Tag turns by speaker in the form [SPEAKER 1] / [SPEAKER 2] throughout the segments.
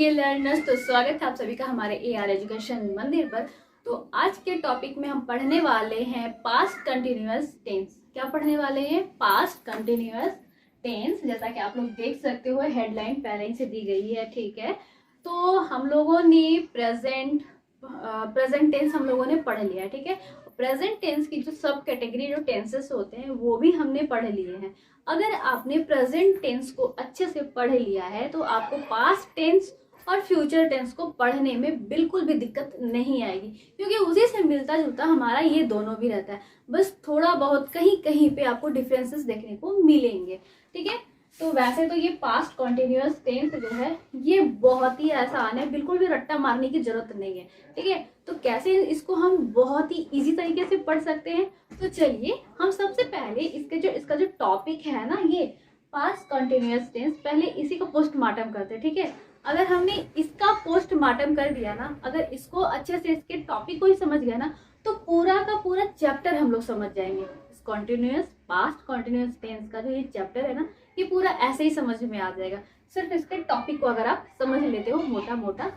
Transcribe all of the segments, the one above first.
[SPEAKER 1] Dear learners, तो स्वागत है आप सभी का हमारे AR एजुकेशन मंदिर पर। तो आज के टॉपिक में हम पढ़ने वाले हैं पास्ट कंटिन्यूअस टेंस। क्या पढ़ने वाले हैं? Past continuous tense. जैसा कि आप लोग देख सकते हो, हेडलाइन पहले ही से दी गई है, ठीक है। तो हम लोगों ने प्रेजेंट टेंस हम लोगों ने पढ़ लिया है, ठीक है। प्रेजेंट टेंस की जो सब कैटेगरी जो टेंसेस होते हैं वो भी हमने पढ़ लिए हैं। अगर आपने प्रेजेंट टेंस को अच्छे से पढ़ लिया है तो आपको पास्ट टेंस और फ्यूचर टेंस को पढ़ने में बिल्कुल भी दिक्कत नहीं आएगी, क्योंकि उसी से मिलता जुलता हमारा ये दोनों भी रहता है। बस थोड़ा बहुत कहीं कहीं पे आपको डिफरेंसेस देखने को मिलेंगे, ठीक है। तो वैसे तो ये पास्ट कॉन्टिन्यूअस टेंस जो है ये बहुत ही आसान है, बिल्कुल भी रट्टा मारने की जरूरत नहीं है, ठीक है। तो कैसे इसको हम बहुत ही इजी तरीके से पढ़ सकते हैं, तो चलिए हम सबसे पहले इसका जो टॉपिक है ना, ये पास्ट कॉन्टिन्यूअस टेंस, पहले इसी को पोस्टमार्टम करते हैं, ठीक है। अगर हमने इसका पोस्टमार्टम कर दिया ना, अगर इसको अच्छे से इसके टॉपिक को ही समझ गया ना, तो पूरा का पूरा चैप्टर हम लोग समझ जाएंगे। कॉन्टिन्यूअस पास्ट कॉन्टिन्यूअस टेंस का जो ये चैप्टर है ना, ये पूरा ऐसे ही समझ में आ जाएगा, सिर्फ इसके टॉपिक को अगर आप समझ लेते हो मोटा मोटा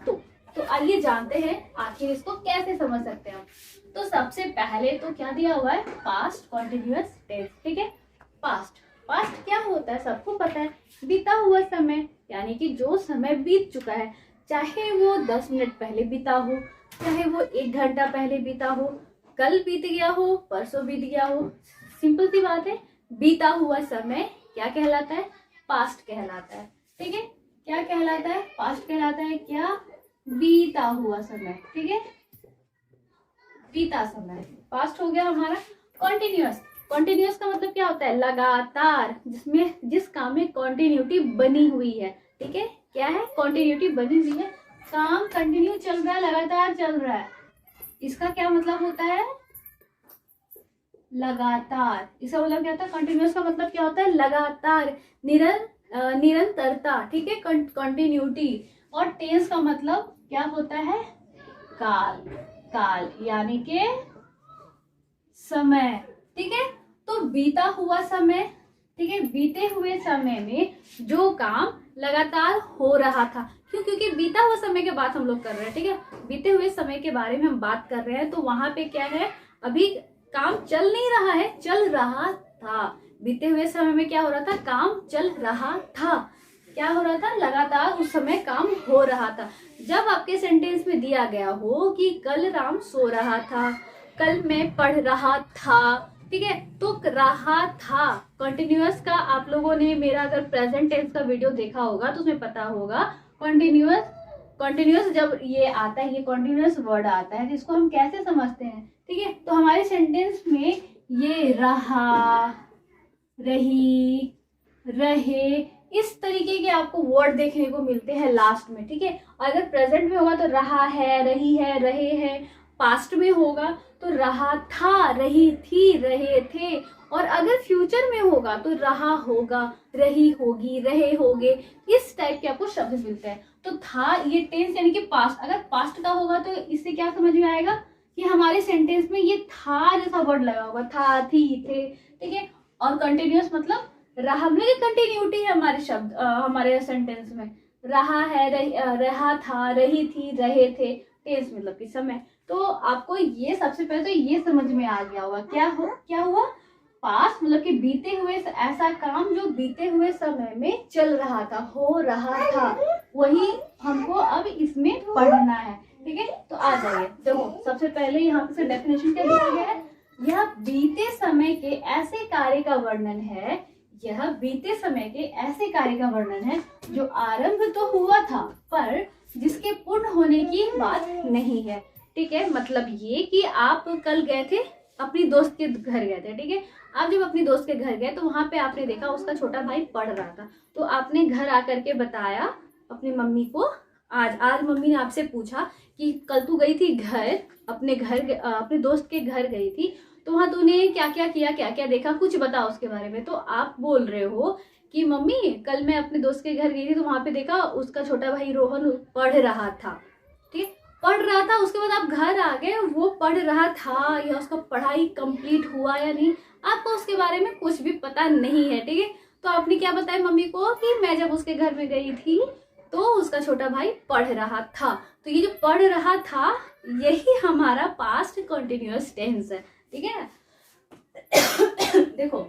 [SPEAKER 1] तो आइए जानते हैं आखिर इसको कैसे समझ सकते हैं हम। तो सबसे पहले तो क्या दिया हुआ है? पास्ट कॉन्टिन्यूअस टेंस, ठीक है। पास्ट क्या होता है सबको पता है, बीता हुआ समय, यानी कि जो समय बीत चुका है, चाहे वो 10 मिनट पहले बीता हो, चाहे वो 1 घंटा पहले बीता हो, कल बीत गया हो, परसों बीत गया हो, सिंपल सी बात है, बीता हुआ समय क्या कहलाता है? पास्ट कहलाता है, ठीक है। क्या कहलाता है? पास्ट कहलाता है। क्या? बीता हुआ समय, ठीक है। बीता समय पास्ट हो गया हमारा। कॉन्टिन्यूअस का मतलब क्या होता है? लगातार, जिस काम में कॉन्टिन्यूटी बनी हुई है, ठीक है। क्या है? कॉन्टिन्यूटी बनी हुई है, काम कंटिन्यू चल रहा है, लगातार चल रहा है, इसका क्या मतलब होता है? लगातार। इसका मतलब क्या होता है? कंटिन्यूअस का मतलब क्या होता है? लगातार, निरंतरता, ठीक है, कंटिन्यूटी। और टेंस का मतलब क्या होता है? काल यानी के समय, ठीक है। तो बीता हुआ समय, ठीक है, बीते हुए समय में जो काम लगातार हो रहा था, क्योंकि बीता हुआ समय के बात हम लोग कर रहे हैं, ठीक है। बीते हुए समय के बारे में हम बात कर रहे हैं, तो वहां पे क्या है? अभी काम चल नहीं रहा है, चल रहा था। बीते हुए समय में क्या हो रहा था? काम चल रहा था। क्या हो रहा था? लगातार उस समय काम हो रहा था। जब आपके सेंटेंस में दिया गया हो कि कल राम सो रहा था, कल मैं पढ़ रहा था, ठीक है, तो रहा था कंटिन्यूअस का। आप लोगों ने मेरा अगर प्रेजेंट टेंस का वीडियो देखा होगा तो उसमें पता होगा कंटिन्यूअस जब ये आता है, ये कंटिन्यूअस वर्ड आता है, जिसको हम कैसे समझते हैं, ठीक है। तो हमारे सेंटेंस में ये रहा, रही, रहे, इस तरीके के आपको वर्ड देखने को मिलते हैं लास्ट में, ठीक है। अगर प्रेजेंट में होगा तो रहा है, रही है, रहे हैं। पास्ट में होगा तो रहा था, रही थी, रहे थे। और अगर फ्यूचर में होगा तो रहा होगा, रही होगी, रहे होगे, इस टाइप के आपको शब्द मिलते हैं। तो था ये टेंस यानी कि पास्ट। अगर पास्ट का होगा तो इससे क्या समझ में आएगा कि हमारे सेंटेंस में ये था जैसा वर्ड लगा होगा, था, थी, थे, ठीक है। और कंटिन्यूअस मतलब रहा, मतलब कंटिन्यूटी है हमारे शब्द, हमारे सेंटेंस में रहा है, रहा था, रही थी, रहे थे, टेंस मतलब कि समय। तो आपको ये सबसे पहले तो ये समझ में आ गया होगा। क्या हुआ? पास्ट मतलब कि बीते हुए, ऐसा काम जो बीते हुए समय में चल रहा था, हो रहा था, वही हमको अब इसमें पढ़ना है, ठीक है। तो आ जाइए, देखो सबसे पहले यहाँ पे डेफिनेशन क्या दिया गया है? यह बीते समय के ऐसे कार्य का वर्णन है, यह बीते समय के ऐसे कार्य का वर्णन है जो आरंभ तो हुआ था पर जिसके पूर्ण होने की बात नहीं है, ठीक है। मतलब ये कि आप कल गए थे, अपनी दोस्त के घर गए थे, ठीक है। आप जब अपनी दोस्त के घर गए तो वहां पे आपने देखा उसका छोटा भाई पढ़ रहा था, तो आपने घर आकर के बताया अपनी मम्मी को। आज मम्मी ने आपसे पूछा कि कल तू गई थी घर, अपने दोस्त के घर गई थी, तो वहां तूने क्या क्या किया, क्या क्या देखा, कुछ बता उसके बारे में। तो आप बोल रहे हो कि मम्मी कल मैं अपने दोस्त के घर गई थी तो वहां पे देखा उसका छोटा भाई रोहन पढ़ रहा था, ठीक है, पढ़ रहा था। उसके बाद आप घर आ गए, वो पढ़ रहा था या उसका पढ़ाई कंप्लीट हुआ या नहीं, आपको उसके बारे में कुछ भी पता नहीं है, ठीक है। तो आपने क्या बताया मम्मी को कि मैं जब उसके घर में गई थी तो उसका छोटा भाई पढ़ रहा था। तो ये जो पढ़ रहा था यही हमारा पास्ट कंटिन्यूअस टेंस है, ठीक है। देखो,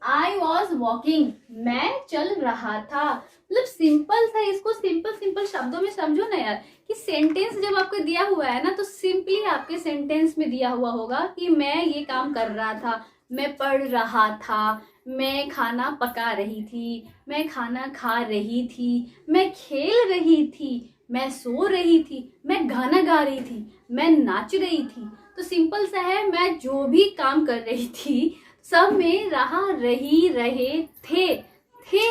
[SPEAKER 1] आई वॉज वॉकिंग, मैं चल रहा था, मतलब सिंपल था। इसको सिंपल शब्दों में समझो ना यार, कि सेंटेंस जब आपको दिया हुआ है ना तो सिंपली आपके सेंटेंस में दिया हुआ होगा कि मैं ये काम कर रहा था, मैं पढ़ रहा था, मैं खाना पका रही थी, मैं खाना खा रही थी, मैं खेल रही थी, मैं सो रही थी, मैं गाना गा रही थी, मैं नाच रही थी। तो सिंपल सा है, मैं जो भी काम कर रही थी सब में रहा, रही, रहे, थे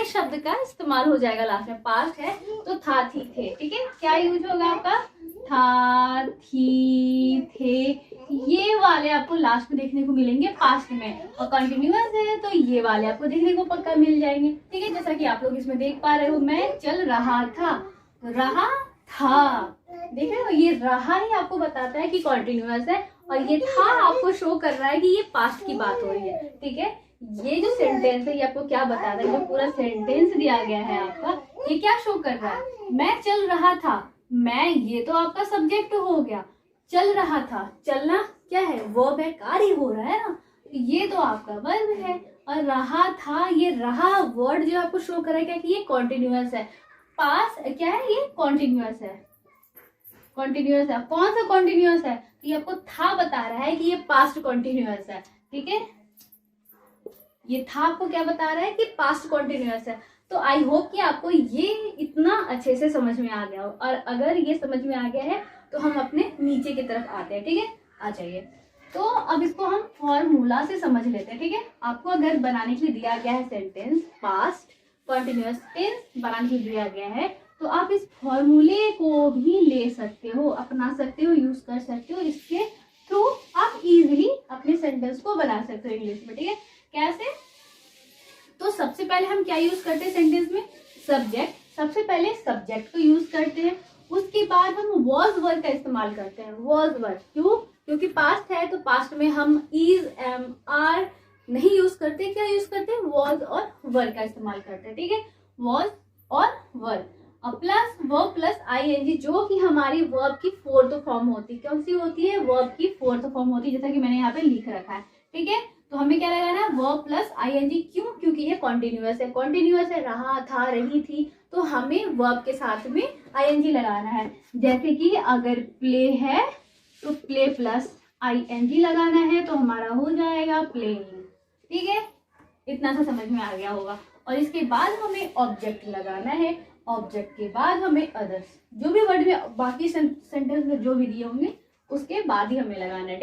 [SPEAKER 1] शब्द का इस्तेमाल हो जाएगा लास्ट में। पास्ट है तो था, थी, थे, ठीक है। क्या यूज होगा आपका? था, थी, थे, ये वाले आपको लास्ट में देखने को मिलेंगे पास्ट में। और कंटिन्यूअस है तो ये वाले आपको देखने को पक्का मिल जाएंगे, ठीक है। जैसा कि आप लोग इसमें देख पा रहे हो, मैं चल रहा था, रहा था, देख रहे हो, ये रहा ही आपको बताता है कि कंटिन्यूअस है, और ये था आपको शो कर रहा है कि ये पास्ट की बात हो रही है, ठीक है। ये जो सेंटेंस है ये आपको क्या बता रहा है, जो पूरा सेंटेंस दिया गया है आपका, ये क्या शो कर रहा है? मैं चल रहा था, मैं, ये तो आपका सब्जेक्ट हो गया, चल रहा था, चलना क्या है? वर्ब है, कार्य हो रहा है ना, ये तो आपका वर्ब है। और रहा था, ये रहा वर्ड जो आपको शो कर रहा है क्या, कि ये कॉन्टिन्यूअस है। पास क्या है? ये कॉन्टिन्यूअस है, कॉन्टिन्यूअस है। कौन सा कॉन्टिन्यूअस है? तो ये आपको था बता रहा है कि ये पास्ट कॉन्टिन्यूअस है, ठीक है। ये था आपको क्या बता रहा है कि पास्ट कॉन्टिन्यूअस है। तो आई होप कि आपको ये इतना अच्छे से समझ में आ गया हो, और अगर ये समझ में आ गया है तो हम अपने नीचे की तरफ आते हैं, ठीक है। आ जाइए। तो अब इसको हम फॉर्मूला से समझ लेते हैं, ठीक है। आपको अगर बनाने के लिए दिया गया है सेंटेंस, पास्ट कंटिन्यूअस टेंस बनाने के लिए दिया गया है, तो आप इस फॉर्मूले को भी ले सकते हो, अपना सकते हो, यूज कर सकते हो। इसके थ्रू आप इजीली अपने सेंटेंस को बना सकते हो इंग्लिश में, ठीक है। कैसे? तो सबसे पहले हम क्या यूज करते हैं सेंटेंस में? सब्जेक्ट। सबसे पहले सब्जेक्ट को यूज करते हैं, उसके बाद हम वॉज वर्ड का इस्तेमाल करते हैं। वॉज वर्ड क्यों? क्योंकि पास्ट है तो पास्ट में हम इज, एम, आर नहीं यूज करते। क्या यूज करते हैं? वॉज और वर्ड का इस्तेमाल करते हैं, ठीक है। वॉज और वर्ड, और प्लस वर्ब प्लस आईएनजी, जो कि हमारी वर्ब की फोर्थ फॉर्म होती है। कौन सी होती है? वर्ब की फोर्थ फॉर्म होती है, जैसा कि मैंने यहाँ पे लिख रखा है, ठीक है। तो हमें क्या लगाना है? Verb plus ING. क्यों? क्योंकि ये कॉन्टिन्यूअस है, कॉन्टिन्यूअस है, रहा था, रही थी, तो हमें वर्ब के साथ में आईएनजी लगाना है। जैसे कि अगर प्ले है तो प्ले प्लस आईएनजी लगाना है, तो हमारा हो जाएगा प्लेइंग, ठीक है। इतना सा समझ में आ गया होगा। और इसके बाद हमें ऑब्जेक्ट लगाना है, ऑब्जेक्ट के बाद हमें अदर्स, जो भी वर्ड में बाकी सेंटेंस में जो भी दिए होंगे उसके बाद ही हमें लगाना है।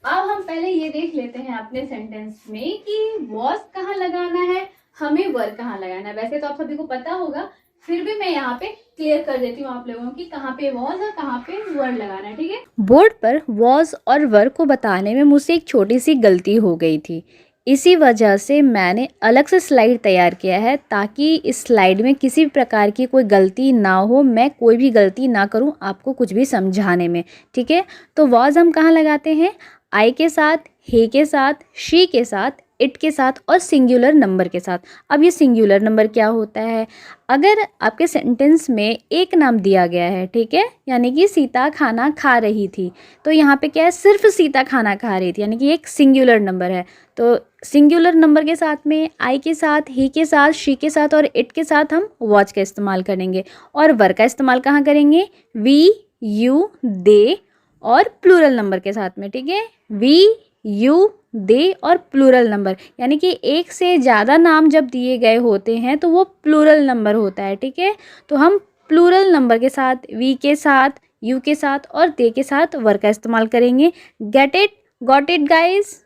[SPEAKER 1] अब हम पहले ये देख लेते हैं अपने सेंटेंस में कि वॉज कहाँ लगाना है, हमें वर्ब कहाँ लगाना है। वैसे तो आप सभी को पता होगा, फिर भी मैं यहाँ पे क्लियर कर देती हूँ आप लोगों की कहाँ पे वॉज और कहाँ पे वर्ड लगाना है, ठीक है।
[SPEAKER 2] बोर्ड पर वॉज और वर्ब को बताने में मुझसे एक छोटी सी गलती हो गई थी। इसी वजह से मैंने अलग से स्लाइड तैयार किया है, ताकि इस स्लाइड में किसी भी प्रकार की कोई गलती ना हो, मैं कोई भी गलती ना करूं आपको कुछ भी समझाने में, ठीक है। तो वॉज हम कहाँ लगाते हैं? आई के साथ, he के साथ, she के साथ, इट के साथ और सिंगुलर नंबर के साथ। अब ये सिंगुलर नंबर क्या होता है? अगर आपके सेंटेंस में एक नाम दिया गया है, ठीक है, यानी कि सीता खाना खा रही थी, तो यहाँ पे क्या है? सिर्फ सीता खाना खा रही थी, यानी कि एक सिंगुलर नंबर है। तो सिंगुलर नंबर के साथ में आई के साथ, ही के साथ, शी के साथ और इट के साथ हम वॉच का इस्तेमाल करेंगे। और वर्ब का इस्तेमाल कहाँ करेंगे? वी, यू, दे और प्लूरल नंबर के साथ में, ठीक है। वी, यू, दे और प्लूरल नंबर, यानी कि एक से ज़्यादा नाम जब दिए गए होते हैं तो वो प्लूरल नंबर होता है, ठीक है। तो हम प्लूरल नंबर के साथ, वी के साथ, यू के साथ और दे के साथ वर्ब का इस्तेमाल करेंगे। Get it? Got it guys?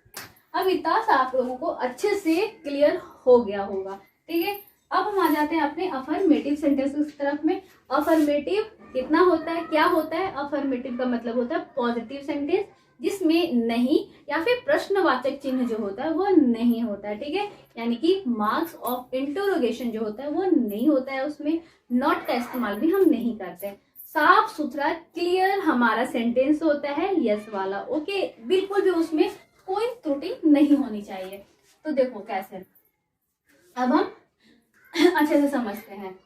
[SPEAKER 1] अब इतना सा आप लोगों को अच्छे से क्लियर हो गया होगा, ठीक है। अब हम आ जाते हैं अपने अफर्मेटिव सेंटेंसेस की तरफ में। अफर्मेटिव कितना होता है, क्या होता है? अफर्मेटिव का मतलब होता है पॉजिटिव सेंटेंस, जिसमें नहीं या फिर प्रश्नवाचक चिन्ह जो होता है वो नहीं होता है, ठीक है। यानी कि मार्क्स ऑफ इंटरोगेशन जो होता है वो नहीं होता है, उसमें नॉट का इस्तेमाल भी हम नहीं करते हैं। साफ सुथरा क्लियर हमारा सेंटेंस होता है, यस वाला, ओके। बिल्कुल भी उसमें कोई त्रुटि नहीं होनी चाहिए। तो देखो कैसे, अब हम अच्छे से समझते हैं।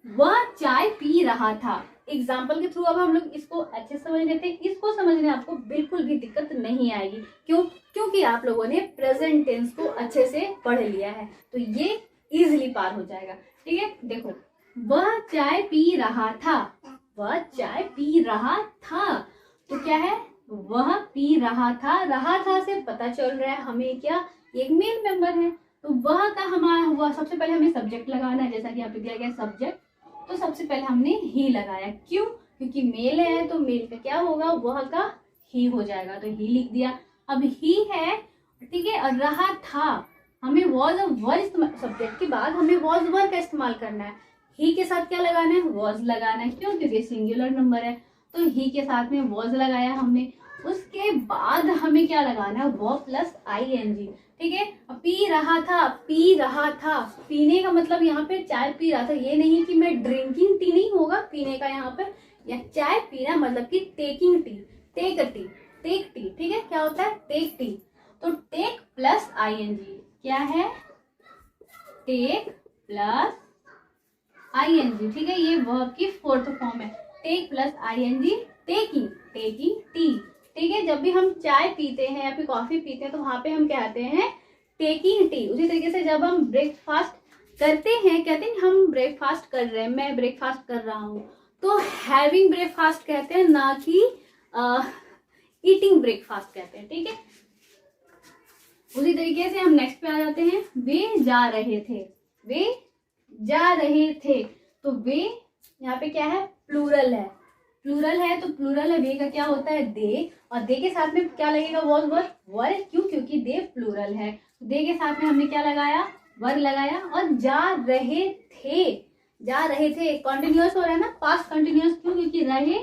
[SPEAKER 1] वह चाय पी रहा था, एग्जाम्पल के थ्रू अब हम लोग इसको अच्छे से समझ लेते हैं। इसको समझने में आपको बिल्कुल भी दिक्कत नहीं आएगी। क्यों? क्योंकि आप लोगों ने प्रेजेंट टेंस को अच्छे से पढ़ लिया है, तो ये इजिली पार हो जाएगा। ठीक है, देखो, वह चाय पी रहा था, वह चाय पी रहा था, तो क्या है, वह पी रहा था से पता चल रहा है हमें क्या, एक मेल मेंबर है, तो वह का हमारा हुआ। सबसे पहले हमें सब्जेक्ट लगाना है, जैसा कि यहाँ पे दिया गया सब्जेक्ट, तो सबसे पहले हमने ही लगाया। क्यों? क्योंकि मेल है, तो मेल का क्या होगा, वह का ही हो जाएगा, तो ही लिख दिया। अब ही है, ठीक है, और रहा था, हमें वॉज और वर इस्तेमाल, सब्जेक्ट के बाद हमें वॉज वर का इस्तेमाल करना है। ही के साथ क्या लगाना है, वॉज लगाना है। क्यों? क्योंकि सिंगुलर नंबर है, तो ही के साथ में वॉज लगाया हमने। उसके बाद हमें क्या लगाना है, वो प्लस ING। ठीक है, पी रहा था, पी रहा था, पीने का मतलब यहाँ पे चाय पी रहा था, ये नहीं कि मैं ड्रिंकिंग टी, नहीं होगा पीने का यहाँ पे, या चाय पीना मतलब कि taking tea, take tea, take tea. ठीक है, क्या होता है, टेक टी, तो टेक प्लस ING क्या है, टेक प्लस ING। ठीक है, ये वर्ब की फोर्थ फॉर्म है, take plus ING, taking, taking tea. ठीक है, जब भी हम चाय पीते हैं या फिर कॉफी पीते हैं तो वहां पे हम कहते हैं टेकिंग टी। उसी तरीके से जब हम ब्रेकफास्ट करते हैं, कहते हैं हम ब्रेकफास्ट कर रहे हैं, मैं ब्रेकफास्ट कर रहा हूँ, तो हैविंग ब्रेकफास्ट कहते हैं, ना कि ईटिंग ब्रेकफास्ट कहते हैं। ठीक है, उसी तरीके से हम नेक्स्ट पे आ जाते हैं, वे जा रहे थे, वे जा रहे थे, तो वे यहाँ पे क्या है, प्लूरल है, प्लूरल है, तो प्लूरल है, वे का क्या होता है, दे, और दे के साथ में क्या लगेगा, वॉज वर, वर। क्यों? क्योंकि दे प्लूरल है, दे के साथ में हमने क्या लगाया, वर लगाया। और जा रहे थे, जा रहे थे कॉन्टिन्यूअस हो रहा है ना, पास्ट कंटिन्यूअस। क्यों? क्योंकि रहे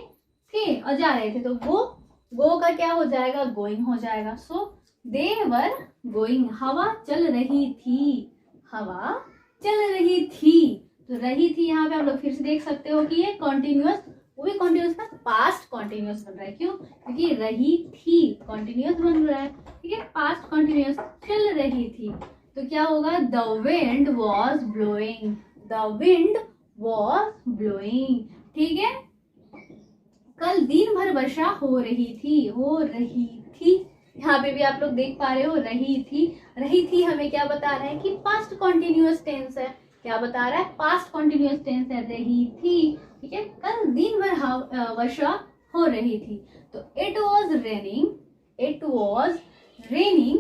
[SPEAKER 1] थे और जा रहे थे, तो वो गो का क्या हो जाएगा, गोइंग हो जाएगा। सो दे वर गोइंग, हवा चल रही थी, हवा चल रही थी, तो रही थी यहाँ पे हम लोग फिर से देख सकते हो कि ये कॉन्टिन्यूअस, वो भी कॉन्टिन्यूअस का पास्ट कॉन्टिन्यूअस बन रहा है। क्यों? क्योंकि रही थी कॉन्टिन्यूअस बन रहा है। ठीक है, पास्ट कॉन्टिन्यूअस, चल रही थी, तो क्या होगा, the wind was blowing, the wind was blowing. ठीक है, कल दिन भर वर्षा हो रही थी, हो रही थी, यहाँ पे भी आप लोग देख पा रहे हो, रही थी, रही थी हमें क्या बता रहा है कि पास्ट कॉन्टिन्यूअस टेंस है। क्या बता रहा है, पास्ट कॉन्टिन्यूअस टेंस है, रही थी। ठीक है, कल दिन भर वर्षा हो रही थी, तो it was raining, it was raining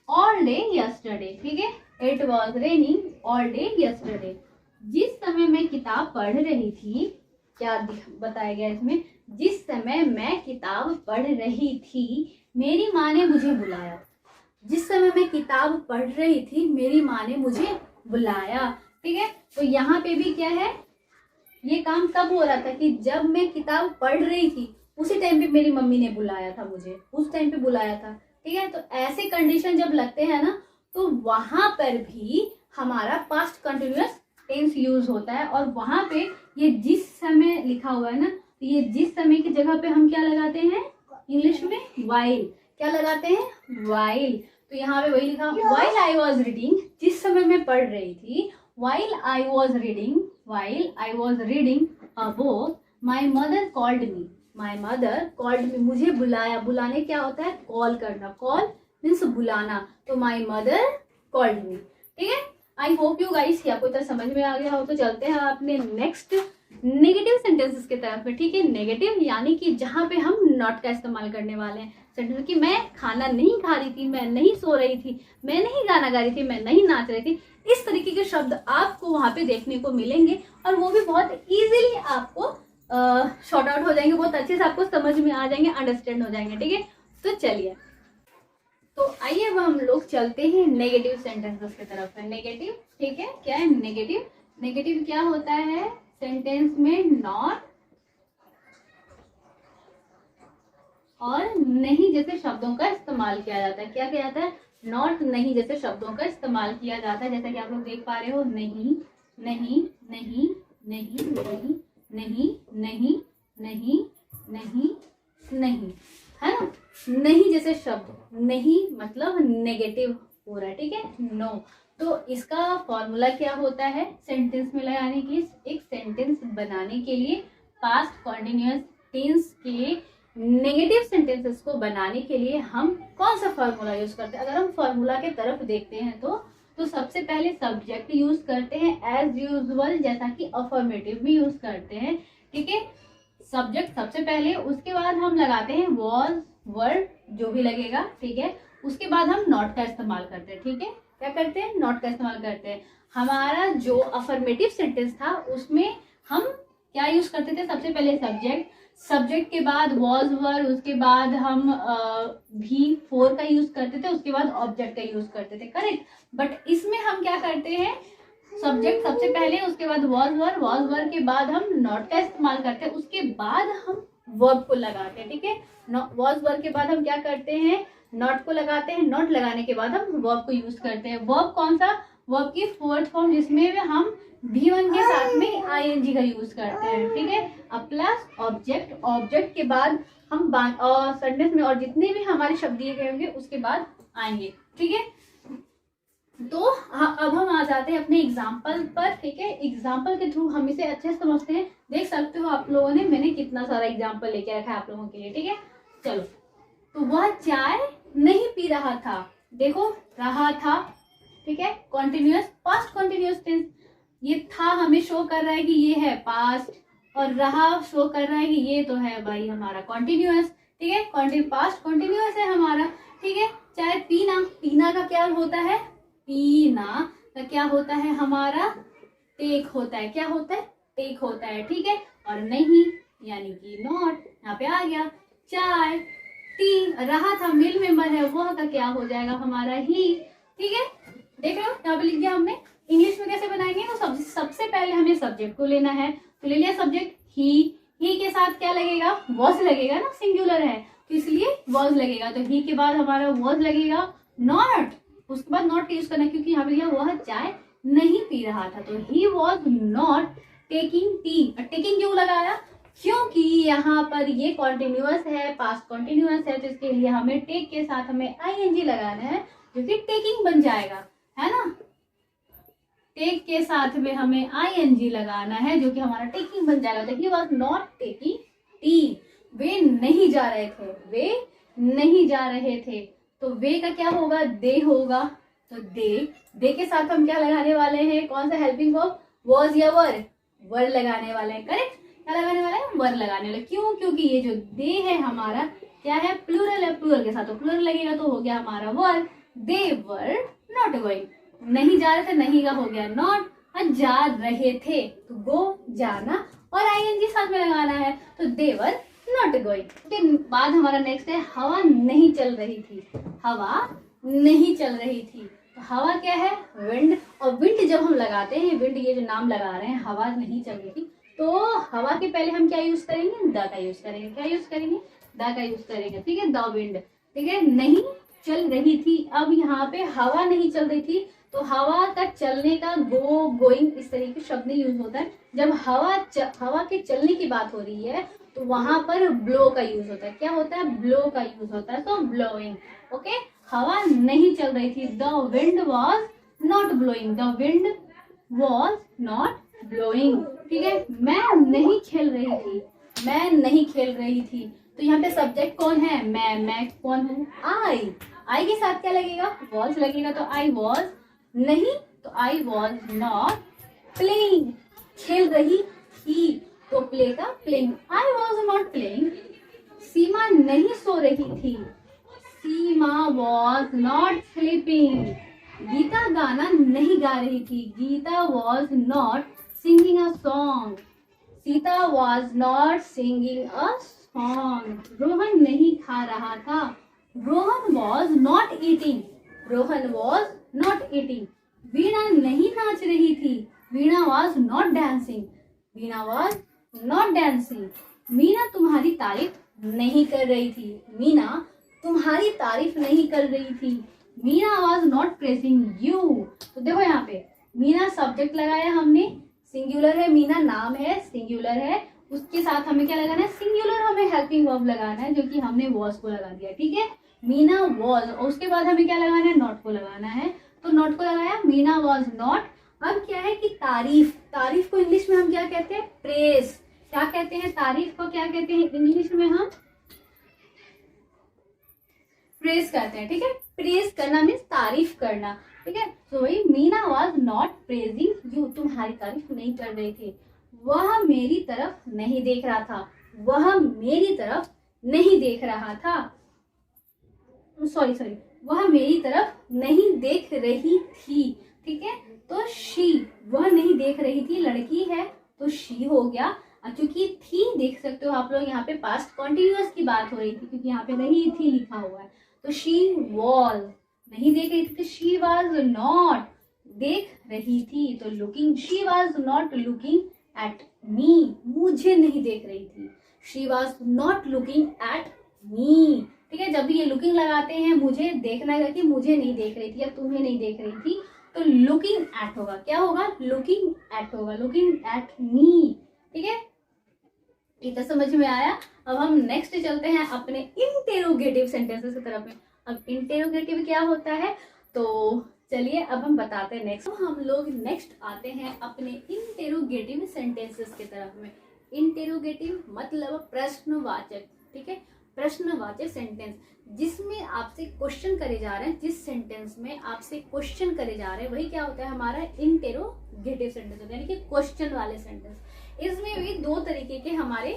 [SPEAKER 1] all day yesterday. ठीक है, it was raining all day yesterday. जिस समय मैं किताब पढ़ रही थी, क्या बताया गया इसमें, जिस समय मैं किताब पढ़ रही थी मेरी माँ ने मुझे बुलाया, जिस समय मैं किताब पढ़ रही थी मेरी माँ ने मुझे बुलाया। ठीक है, तो यहाँ पे भी क्या है, ये काम तब हो रहा था कि जब मैं किताब पढ़ रही थी उसी टाइम पे मेरी मम्मी ने बुलाया था, मुझे उस टाइम पे बुलाया था। ठीक है, तो ऐसे कंडीशन जब लगते हैं ना, तो वहां पर भी हमारा पास्ट कंटिन्यूअस टेंस यूज होता है। और वहां पे ये जिस समय लिखा हुआ है ना, तो ये जिस समय की जगह पे हम क्या लगाते हैं, इंग्लिश में वाइल, क्या लगाते हैं, वाइल। तो यहाँ पे वही लिखा, वाइल आई वॉज रीडिंग, जिस समय मैं पढ़ रही थी, while I was reading, while I was reading a book, my mother called me, my mother called me, मुझे बुलाया, बुलाने क्या होता है, कॉल करना, कॉल मीन्स बुलाना, तो my mother called me। ठीक है, आई होप यू गाइस आपको इतना समझ में आ गया हो। तो चलते हैं अपने नेक्स्ट नेगेटिव सेंटेंसेस की तरफ में। ठीक है, नेगेटिव यानी कि जहाँ पे हम नॉट का इस्तेमाल करने वाले हैं। सेंटेंस कि मैं खाना नहीं खा रही थी, मैं नहीं सो रही थी, मैं नहीं गाना गा रही थी, मैं नहीं नाच रही थी, इस तरीके के शब्द आपको वहां पे देखने को मिलेंगे, और वो भी बहुत इजीली आपको शॉर्ट आउट हो जाएंगे, बहुत अच्छे से आपको समझ में आ जाएंगे, अंडरस्टैंड हो जाएंगे। ठीक है, तो चलिए, तो आइए अब हम लोग चलते हैं नेगेटिव सेंटेंसेस की तरफ है। नेगेटिव, ठीक है, क्या है नेगेटिव, नेगेटिव क्या होता है, सेंटेंस में नॉट और नहीं जैसे शब्दों का इस्तेमाल किया जाता है। क्या किया जाता है, नॉट, नहीं जैसे शब्दों का इस्तेमाल किया जाता है। जैसा कि आप लोग देख पा रहे हो, नहीं नहीं नहीं नहीं नहीं नहीं नहीं नहीं नहीं नहीं, है ना, नहीं जैसे शब्द, नहीं मतलब नेगेटिव हो रहा है। ठीक है, नो, तो इसका फॉर्मूला क्या होता है सेंटेंस में लगाने की? एक सेंटेंस बनाने के लिए पास्ट कॉन्टिन्यूअस टेंस के नेगेटिव सेंटेंसेस को बनाने के लिए हम कौन सा फॉर्मूला यूज करते हैं? अगर हम फॉर्मूला के तरफ देखते हैं तो सबसे पहले सब्जेक्ट यूज करते हैं एज यूजुअल, जैसा कि अफर्मेटिव में यूज करते हैं, ठीक है। सब्जेक्ट सबसे पहले, उसके बाद हम लगाते हैं वॉज, वर्ड, जो भी लगेगा, ठीक है। उसके बाद हम नॉट का इस्तेमाल करते हैं, ठीक है। क्या करते हैं? नॉट का इस्तेमाल करते हैं। हमारा जो अफर्मेटिव सेंटेंस था उसमें हम क्या यूज करते थे? सबसे पहले सब्जेक्ट के बाद वॉज, वर, उसके बाद हम भी फोर का यूज करते थे, उसके बाद ऑब्जेक्ट का यूज करते थे, करेक्ट। बट इसमें हम क्या करते हैं? सब्जेक्ट सबसे पहले, उसके बाद वॉज वर के बाद हम नॉट का इस्तेमाल करते हैं, उसके बाद हम वर्ब को लगाते हैं, ठीक है। वॉज वर के बाद हम क्या करते हैं? नॉट को लगाते हैं, नॉट लगाने के बाद हम वर्ब को यूज करते हैं। वर्ब कौन सा? वर्ब की फोर्थ फॉर्म, जिसमें हम V1 के साथ में ing का यूज करते हैं, ठीक है। अब प्लस ऑब्जेक्ट के बाद हम सेंटेंस में और जितने भी हमारे शब्द दिए गए होंगे उसके बाद आएंगे, ठीक है। तो अब हम आ जाते हैं अपने एग्जाम्पल पर, ठीक है। एग्जाम्पल के थ्रू हम इसे अच्छे से समझते हैं। देख सकते हो आप लोगों ने, मैंने कितना सारा एग्जाम्पल लेके रखा है आप लोगों के लिए, ठीक है। चलो, तो वह चाय नहीं पी रहा था, देखो रहा था, ठीक है। Continuous, past continuous tense. ये था हमें शो कर रहा है कि ये है पास्ट, और रहा शो कर रहा है कि ये तो है भाई हमारा कॉन्टिन्यूअस, ठीक है। पास्ट कॉन्टिन्यूअस है हमारा, ठीक है। चाहे पीना का क्या होता है? पीना का क्या होता है हमारा? टेक होता है। क्या होता है? टेक होता है, ठीक है। और नहीं यानी कि नॉट, यहाँ पे आ गया। चाय, टी, रहा था मेल मेंबर है, वह का क्या हो जाएगा हमारा? ही, ठीक है। देख रहे हो, यहाँ पे लिख दिया हमने। इंग्लिश में कैसे बनाएंगे? तो सबसे पहले हमें सब्जेक्ट को लेना है, तो ले लिया सब्जेक्ट ही के साथ क्या लगेगा? वॉज लगेगा ना, सिंगुलर है तो इसलिए वॉज लगेगा। तो ही के बाद हमारा वॉज लगेगा। नॉट, उसके बाद नॉट यूज करना, क्योंकि यहाँ पे लिखा वह चाय नहीं पी रहा था, तो he was not taking T. Taking क्यों लगाया? क्योंकि यहाँ पर ये कॉन्टिन्यूअस है, पास्ट कॉन्टिन्यूअस है, तो इसके लिए हमें टेक के साथ हमें ing लगाना है, जो कि टेकिंग बन जाएगा, है ना। टेक के साथ में हमें ing लगाना है, जो कि हमारा टेकिंग बन जाएगा। तो he was not taking tea. वे नहीं जा रहे थे, वे नहीं जा रहे थे, तो वे का क्या होगा? दे होगा। तो दे के साथ हम क्या लगाने वाले हैं? कौन सा हेल्पिंग वर्ब? वॉज या वर लगाने वाले हैं, करेक्ट। क्या लगाने वाले हैं? वर लगाने वाले। क्यों? क्योंकि ये जो दे है हमारा क्या है? प्लूरल है, प्लूरल के साथ तो प्लूरल लगेगा, तो हो गया हमारा वर। दे वर नॉट गोइंग, नहीं जा रहे थे, नहीं का हो गया नॉट। जा रहे थे, तो गो जाना, और ing साथ में लगाना है, तो दे वर नॉट गोइंग। उसके बाद हमारा नेक्स्ट है हवा नहीं चल रही थी। हवा नहीं चल रही थी, तो हवा क्या है? विंड। और विंड जब हम लगाते हैं, विंड ये जो नाम लगा रहे हैं, हवा नहीं चल रही थी, तो हवा के पहले हम क्या यूज करेंगे? द का यूज करेंगे। क्या यूज करेंगे? द का यूज करेंगे, ठीक है। द विंड, ठीक है। नहीं चल रही थी, अब यहाँ पे हवा नहीं चल रही थी, तो हवा का चलने का गो, गोइंग, इस तरीके के शब्द नहीं यूज होता है। जब हवा के चलने की बात हो रही है तो वहां पर ब्लो का यूज होता है। क्या होता है? ब्लो का यूज होता है, तो ब्लोइंग, ओके। हवा नहीं चल रही थी, the wind was not blowing, the wind was not blowing, ठीक है। मैं नहीं खेल रही थी, मैं नहीं खेल रही थी, तो यहाँ पे सब्जेक्ट कौन है? मैं कौन हूँ? आई के साथ क्या लगेगा? वॉज लगेगा, तो आई वॉज नहीं, तो आई वॉज नॉट प्लेइंग, खेल रही थी, तो प्ले का playing. I was not playing. Seema नहीं सो रही थी, Seema was not sleeping. Geeta गाना नहीं गा रही थी, Geeta was not singing a song, Sita was not singing a song. Rohan नहीं खा रहा था, Rohan was not eating, Rohan was not eating. Veena नहीं नाच रही थी, Veena was not dancing, Veena was not dancing. Meena तुम्हारी तारीफ नहीं कर रही थी, मीना तुम्हारी तारीफ नहीं कर रही थी। Meena was not pressing you. तो देखो यहाँ पे मीना सब्जेक्ट लगाया हमने, सिंगुलर है, मीना नाम है, सिंगुलर है, उसके साथ हमें क्या लगाना है? सिंगुलर हमें हेल्पिंग वर्ब लगाना है, जो कि हमने वॉज को लगा दिया, ठीक है। मीना वॉज, और उसके बाद हमें क्या लगाना है? नॉट को लगाना है। तो नॉट को लगाया, मीना वॉज नॉट। अब क्या है कि तारीफ, तारीफ को इंग्लिश में हम क्या कहते हैं, प्रेज। क्या कहते हैं, तारीफ को क्या कहते हैं इंग्लिश में, हम प्रेज करते हैं। ठीक है, प्रेज करना मीन्स तारीफ करना। ठीक है, तो वही Meena was not praising you, तुम्हारी तारीफ नहीं कर रही थी। वह मेरी तरफ नहीं देख रहा था, वह मेरी तरफ नहीं देख रहा था, सॉरी वह मेरी तरफ नहीं देख रही थी। ठीक है, तो शी, वह नहीं देख रही थी, लड़की है तो शी हो गया। चूंकि थी देख सकते हो आप लोग, यहाँ पे पास्ट कॉन्टिन्यूअस की बात हो रही थी क्योंकि यहाँ पे रही थी लिखा हुआ है। तो शी वॉज, नहीं देख रही थी, तो शी वॉज नॉट, देख रही थी तो looking, she was not looking at मी, मुझे नहीं देख रही थी। She was not looking at मी। ठीक है, जब भी ये लुकिंग लगाते हैं, मुझे देखना है कि मुझे नहीं देख रही थी या तुम्हें नहीं देख रही थी, तो लुकिंग एट होगा, क्या होगा, लुकिंग एट होगा, लुकिंग एट मी। ठीक है, इतना समझ में आया। अब हम नेक्स्ट चलते हैं अपने इंटेरोगेटिव सेंटेंसेस की तरफ में। अब इंटेरोगेटिव क्या होता है, तो चलिए अब हम बताते हैं नेक्स्ट। हम लोग नेक्स्ट आते हैं अपने इंटेरोगेटिव सेंटेंसेस की तरफ में। इंटेरोगेटिव मतलब प्रश्नवाचक। ठीक है, प्रश्नवाचक सेंटेंस जिसमें आपसे क्वेश्चन करे जा रहे हैं, जिस सेंटेंस में आपसे क्वेश्चन करे जा रहे हैं वही क्या होता है, हमारा इंटेरोगेटिव सेंटेंस होता है, यानी कि क्वेश्चन वाले सेंटेंस। इसमें भी दो तरीके के हमारे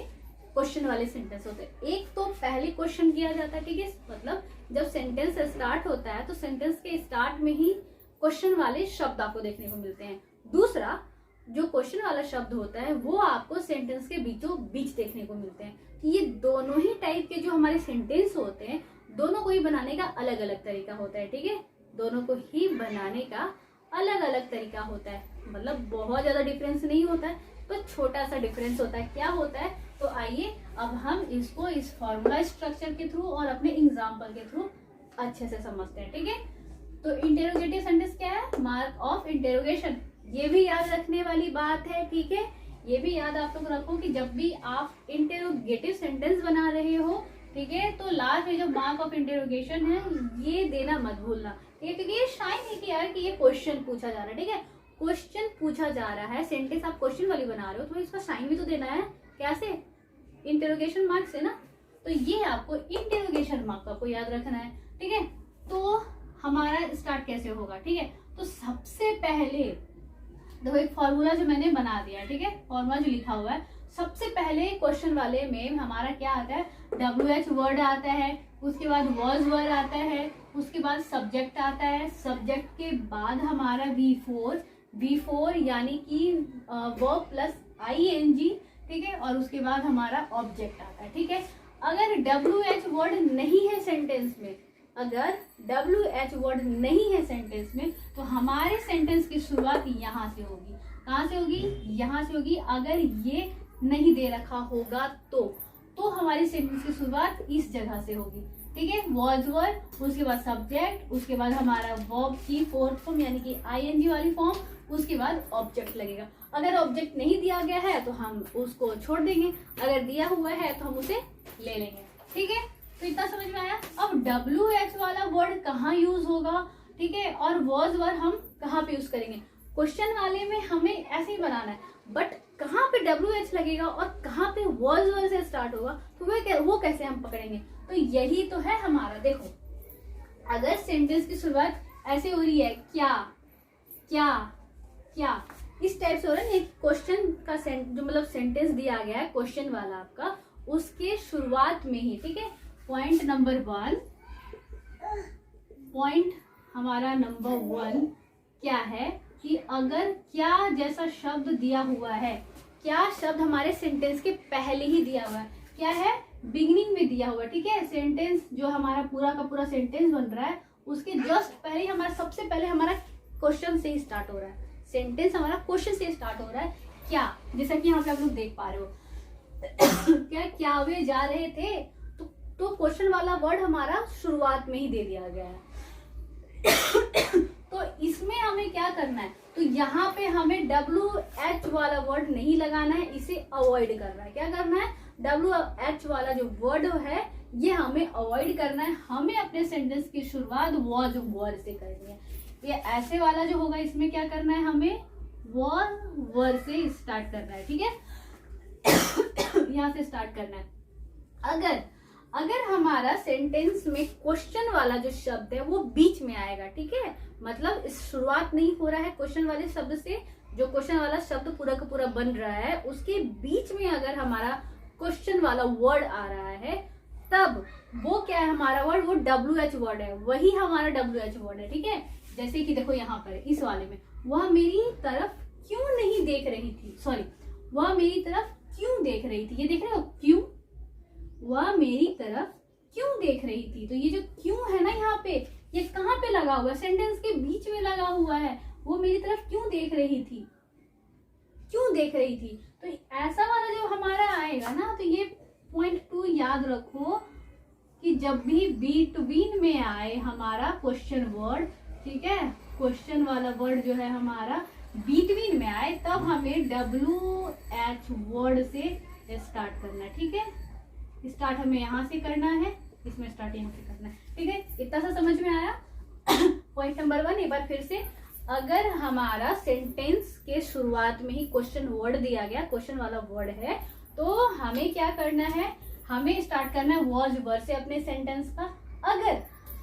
[SPEAKER 1] क्वेश्चन वाले सेंटेंस होते हैं। एक तो पहले क्वेश्चन किया जाता है, ठीक है, मतलब जब सेंटेंस स्टार्ट होता है तो सेंटेंस के स्टार्ट में ही क्वेश्चन वाले शब्द आपको देखने को मिलते हैं। दूसरा जो क्वेश्चन वाला शब्द होता है वो आपको सेंटेंस के बीचों बीच देखने को मिलते हैं। ये दोनों ही टाइप के जो हमारे सेंटेंस होते हैं, दोनों को ही बनाने का अलग अलग तरीका होता है। ठीक है, दोनों को ही बनाने का अलग अलग तरीका होता है, मतलब बहुत ज्यादा डिफरेंस नहीं होता है, तो छोटा सा डिफरेंस होता है। क्या होता है, तो आइए अब हम इसको इस फॉर्मूला स्ट्रक्चर के थ्रू और अपने एग्जाम्पल के थ्रू अच्छे से समझते हैं। ठीक है, तो इंटेरोगेटिव सेंटेंस क्या है, मार्क ऑफ इंटेरोगेशन, ये भी याद रखने वाली बात है। ठीक है, ये भी याद आप लोग रखो कि जब भी आप इंटेरोगेटिव सेंटेंस बना रहे हो, ठीक है, तो लास्ट में जो मार्क ऑफ इंटेरोगेशन है ये देना मत भूलना। ठीक है, क्योंकि ये शाइन है कि यार कि ये क्वेश्चन पूछा जा रहा है। ठीक है, क्वेश्चन पूछा जा रहा है, सेंटेंस आप क्वेश्चन वाली बना रहे हो तो इसका साइन भी तो देना है, कैसे, इंटेरोगेशन मार्क से ना। तो ये आपको इंटेरोगेशन मार्क आपको याद रखना है। ठीक है, तो हमारा स्टार्ट कैसे होगा, ठीक है, तो सबसे पहले देखो एक फॉर्मूला जो मैंने बना दिया, ठीक है, फॉर्मूला जो लिखा हुआ है, सबसे पहले क्वेश्चन वाले में हमारा क्या आता है, WH वर्ड आता है, उसके बाद वॉज वर्ड आता है, उसके बाद सब्जेक्ट आता है, सब्जेक्ट के बाद हमारा V4 यानी कि वर्ब प्लस ING, ठीक है, और उसके बाद हमारा ऑब्जेक्ट आता है। ठीक है, अगर WH वर्ड नहीं है सेंटेंस में, अगर WH वर्ड नहीं है सेंटेंस में, तो हमारे सेंटेंस की शुरुआत यहाँ से होगी। कहाँ से होगी, यहाँ से होगी। अगर ये नहीं दे रखा होगा तो हमारी सेंटेंस की शुरुआत इस जगह से होगी। ठीक है, वॉज वर्ड, उसके बाद सब्जेक्ट, उसके बाद हमारा वर्ब की फोर्थ फॉर्म यानी कि ING वाली फॉर्म, उसके बाद ऑब्जेक्ट लगेगा। अगर ऑब्जेक्ट नहीं दिया गया है तो हम उसको छोड़ देंगे, अगर दिया हुआ है तो हम उसे ले लेंगे। ठीक है, तो इतना समझ में आया। अब WH वाला वर्ड कहाँ यूज होगा, ठीक है, और वॉज वर्ड हम कहाँ पे यूज करेंगे, क्वेश्चन वाले में हमें ऐसे ही बनाना है, बट कहाँ पे WH लगेगा और कहाँ पे वॉज वर्ड से स्टार्ट होगा तो वो कैसे हम पकड़ेंगे। तो यही तो है हमारा, देखो अगर सेंटेंस की शुरुआत ऐसे हो रही है, क्या क्या क्या, इस टाइप से हो रहा है, क्वेश्चन का जो मतलब सेंटेंस दिया गया है क्वेश्चन वाला आपका, उसके शुरुआत में ही, ठीक है, पॉइंट नंबर 1, पॉइंट हमारा नंबर 1 क्या है कि अगर क्या जैसा शब्द दिया हुआ है, क्या शब्द हमारे सेंटेंस के पहले ही दिया हुआ है, क्या है, बिगिनिंग में दिया हुआ है। ठीक है, सेंटेंस जो हमारा पूरा का पूरा सेंटेंस बन रहा है उसके जस्ट पहले हमारा, सबसे पहले हमारा क्वेश्चन से ही स्टार्ट हो रहा है, सेंटेंस हमारा क्वेश्चन से स्टार्ट हो रहा है। क्या, जैसा कि यहाँ पे आप लोग देख पा रहे हो क्या वे जा रहे थे, तो क्वेश्चन वाला वर्ड हमारा शुरुआत में ही दे दिया गया है। तो इसमें हमें क्या करना है, तो यहाँ पे हमें WH वाला वर्ड नहीं लगाना है, इसे अवॉइड करना है। क्या करना है, WH वाला जो वर्ड है ये हमें अवॉइड करना है, हमें अपने सेंटेंस की शुरुआत वॉज वर्ड से करनी है। ये ऐसे वाला जो होगा इसमें क्या करना है, हमें वॉज वर से स्टार्ट करना है, ठीक है। यहाँ से स्टार्ट करना है। अगर हमारा सेंटेंस में क्वेश्चन वाला जो शब्द है वो बीच में आएगा, ठीक है, मतलब इस शुरुआत नहीं हो रहा है क्वेश्चन वाले शब्द से, जो क्वेश्चन वाला शब्द पूरा का पूरा बन रहा है उसके बीच में अगर हमारा क्वेश्चन वाला वर्ड आ रहा है, तब वो क्या है हमारा वर्ड, वो WH वर्ड है, वही हमारा WH वर्ड है, ठीक है। जैसे कि देखो यहाँ पर इस वाले में, वह मेरी तरफ क्यों नहीं देख रही थी, सॉरी, वह मेरी तरफ क्यों देख रही थी, ये देख रहे हो क्यों, वह मेरी तरफ क्यों देख रही थी। तो ये जो क्यों है ना यहाँ पे, ये कहाँ पे लगा हुआ है, सेंटेंस के बीच में लगा हुआ है। वो मेरी तरफ क्यों देख रही थी, क्यों देख रही थी। तो ऐसा वाला जो हमारा आएगा ना, तो ये पॉइंट 2 याद रखो कि जब भी बिटवीन में आए हमारा क्वेश्चन वर्ड, ठीक है, क्वेश्चन वाला वर्ड जो है हमारा बिटवीन में आए, तब हमें WH वर्ड से स्टार्ट करना है, ठीक है। स्टार्ट हमें यहाँ से करना है, इसमें स्टार्ट यहाँ से करना है, ठीक है। इतना सा समझ में आया। पॉइंट नंबर 1 एक बार फिर से, अगर हमारा सेंटेंस के शुरुआत में ही क्वेश्चन वर्ड दिया गया, क्वेश्चन वाला वर्ड है, तो हमें क्या करना है, हमें स्टार्ट करना है वॉज वर से अपने सेंटेंस का।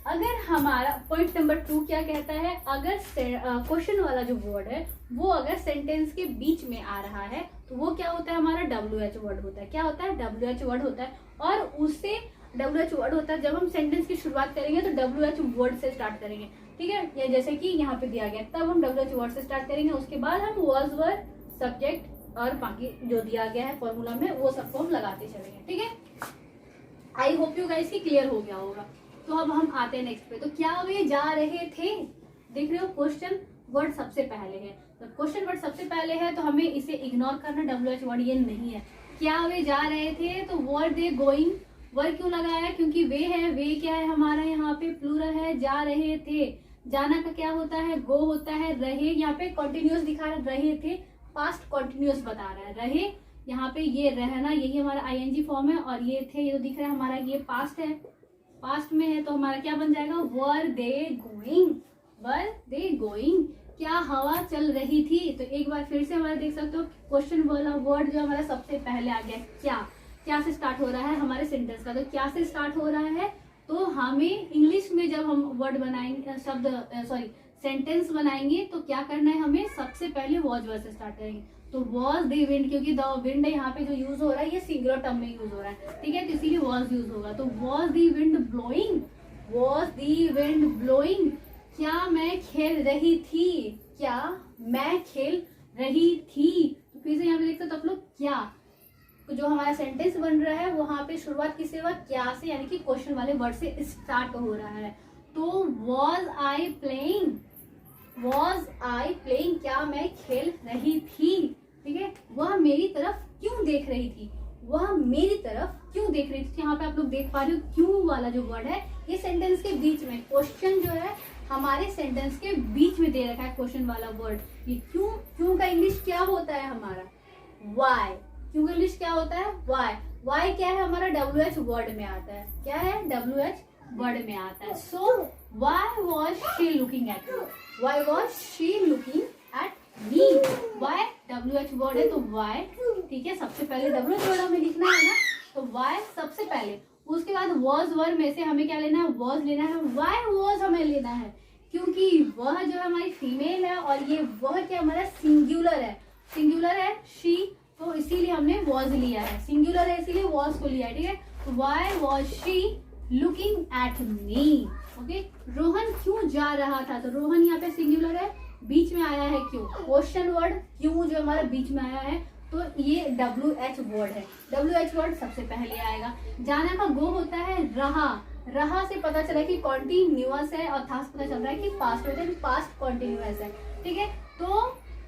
[SPEAKER 1] अगर हमारा पॉइंट नंबर 2 क्या कहता है, अगर क्वेश्चन वाला जो वर्ड है वो अगर सेंटेंस के बीच में आ रहा है, तो वो क्या होता है, हमारा WH वर्ड होता है। क्या होता है, WH वर्ड होता है। और उससे WH वर्ड होता है, जब हम सेंटेंस की शुरुआत करेंगे तो WH वर्ड से स्टार्ट करेंगे, ठीक है। या जैसे कि यहाँ पे दिया गया, तब हम WH वर्ड से स्टार्ट करेंगे, उसके बाद हम वॉज वर सब्जेक्ट और बाकी जो दिया गया है फॉर्मूला में वो सबको हम लगाते चलेंगे, ठीक है। आई होप यू गाइस की क्लियर हो गया होगा। तो अब हम आते हैं नेक्स्ट पे। तो क्या वे जा रहे थे, देख रहे हो क्वेश्चन वर्ड सबसे पहले है, तो क्वेश्चन वर्ड सबसे पहले है तो हमें इसे इग्नोर करना, WH वर्ड ये नहीं है। क्या वे जा रहे थे, तो वर दे गोइंग, वर क्यों लगाया, क्योंकि वे है, वे क्या है हमारा यहाँ पे प्लूरल है, जा रहे थे, जाना का क्या होता है, गो होता है, रहे यहाँ पे कॉन्टिन्यूअस दिखा रहे थे, पास्ट कॉन्टिन्यूअस बता रहा है, रहे यहाँ पे ये रहना यही हमारा ING फॉर्म है, और ये थे, ये तो दिख रहा है हमारा ये पास्ट है, पास्ट में है, तो हमारा क्या बन जाएगा, वर they going, were they going. क्या हवा चल रही थी, तो एक बार फिर से हमारा देख सकते हो क्वेश्चन वाला वर्ड जो हमारा सबसे पहले आ गया, क्या से स्टार्ट हो रहा है हमारे सेंटेंस का, तो क्या से स्टार्ट हो रहा है, तो हमें इंग्लिश में जब हम वर्ड बनाएंगे, सेंटेंस बनाएंगे, तो क्या करना है, हमें सबसे पहले वॉज वर से स्टार्ट करेंगे। तो वॉज द विंड, क्योंकि द विंड यहाँ पे जो यूज हो रहा है ये सिंगुलर टर्म में यूज हो रहा है, ठीक है, तो इसीलिए वॉज यूज होगा। तो was the wind blowing, was the wind blowing, क्या मैं खेल रही थी, क्या मैं खेल रही थी। तो फिर से यहाँ पे देख सकते हो आप लोग, क्या, तो जो हमारा सेंटेंस बन रहा है वहां पे शुरुआत किससे हुआ, क्या से, यानी कि क्वेश्चन वाले वर्ड से स्टार्ट हो रहा है। तो was I playing, was I playing, क्या मैं खेल रही थी, ठीक है। वह मेरी तरफ क्यों देख रही थी, वह मेरी तरफ क्यों देख रही थी। यहाँ पे आप लोग देख पा रहे हो क्यों वाला जो वर्ड है, ये सेंटेंस के बीच में, क्वेश्चन जो है हमारे सेंटेंस के बीच में दे रखा है क्वेश्चन वाला वर्ड। ये क्यों का इंग्लिश क्या होता है हमारा, वाई, क्यों का इंग्लिश क्या होता है, वाई क्या है हमारा, WH वर्ड में आता है, क्या है, WH वर्ड में आता है। So why was she looking at me, why was she looking at me, why WH word है तो वाई, ठीक है, सबसे पहले WH वर्ड हमें लिखना है ना, तो वाई सबसे पहले, उसके बाद वॉज वर्ड में से हमें क्या लेना है, वॉज लेना है, वाई वॉज हमें लेना है, क्योंकि वह जो है हमारी फीमेल है और ये वह क्या हमारा सिंगुलर है शी, तो इसीलिए हमने वॉज लिया है, सिंगुलर है इसीलिए वॉज को लिया है, ठीक है। तो Y was she looking at me, okay. Rohan क्यों जा रहा था, तो रोहन यहाँ पे सिंगुलर है, बीच में आया है क्यों, क्वेश्चन वर्ड क्यों जो हमारा बीच में आया है, तो ये WH वर्ड है, WH वर्ड सबसे पहले आएगा। जाना का गो होता है, रहा से पता चला कि कॉन्टिन्यूअस है, और था से पता चल रहा है कि पास्ट में पास्ट कॉन्टिन्यूअस है, ठीक है। तो